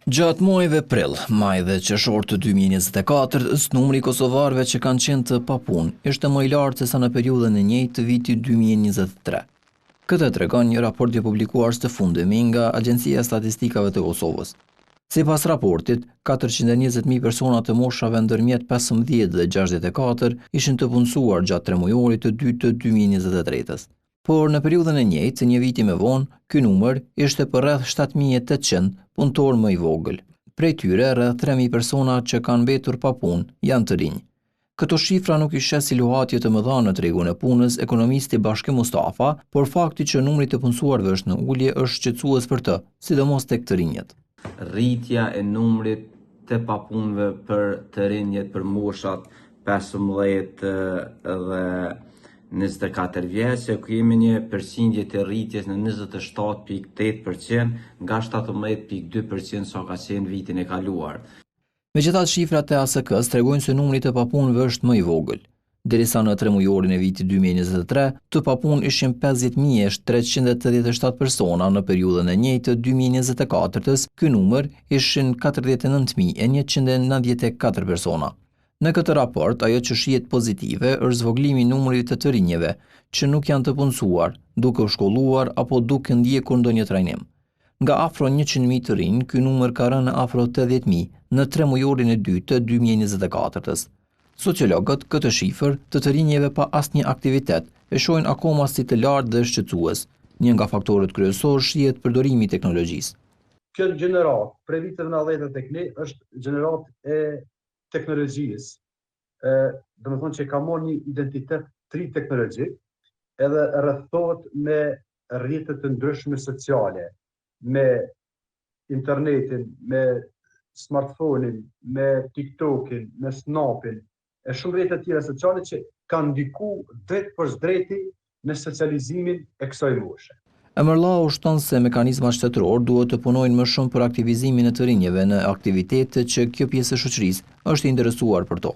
Gjatë muajve prill, maj dhe qershor të 2024, numri i kosovarëve që kanë qenë të papunë ishte më i lartë se sa në periudhën e njëjtë të vitit 2023. Këtë tregon një raport i publikuar së fundmi nga Agjencia e Statistikave të Kosovës. Sipas raportit, 420.000 persona të moshave ndërmjet 15 dhe 64 ishin të punësuar gjatë 3 mujorit të dytë të 2023-s. Por në periudhën e njëjtë, një viti më vonë, ky numër ishte për rreth 7.800 punëtorë më i vogël. Prej tyre, rreth 3.000 persona që kanë mbetur pa punë janë të rinj. Këto shifra nuk i shes si luhatje të mëdha në tregun e punës ekonomisti Bashkim Mustafa, por fakti që numri të punësuarve është në ulje është shqetësues për të, sidomos tek të rinjët. Rritja e numrit të papunëve për të rinjët për moshat 15 dhe 24 vjeç, kemi një përqindje të rritjes në 27.8% nga 17.2% sa ka qenë vitin e kaluar. Megjithatë, shifrat e ASK-s tregojnë se numri të papunëve është më i vogël. Derisa në 3 mujorin e vitit 2023, të papunë ishin 50.387 persona, në periudhën e njëjtë të 2024-s, ky numër ishin 49.194 persona. Në këtë raport, ajo që shihet pozitive është zvoglimi i numrit të rinjeve që nuk janë të punësuar, duke u shkolluar apo duke ndjekur ndonjë trajnim. Nga afro 100.000 të rinj, ky numër ka rënë afro 80.000 në 3 mujorin e dytë të 2024-s. Sociologët këtë shifër të rinjeve pa asnjë aktivitet e shohin akoma si të lartë dhe shqetësues. Një nga faktorët kryesorë shihet përdorimi i teknologjisë. Kjo gjenerat prej viteve 90 tek ne është gjenerat e teknologjisë, dhe më thonë që ka marrë një identitet tri teknologjik, edhe rrethohet me rrjetet të ndryshme sociale, me internetin, me smartphone-in, me TikTok-in, me Snapin, e shumë rrjete tjera sociale që kanë ndiku drejt për drejti në socializimin e kësaj moshe. Emërllau shton se mekanizmat shtetëror duhet të punojnë më shumë për aktivizimin e të rinjeve në aktivitete që kjo pjesë e shoqërisë është interesuar për to.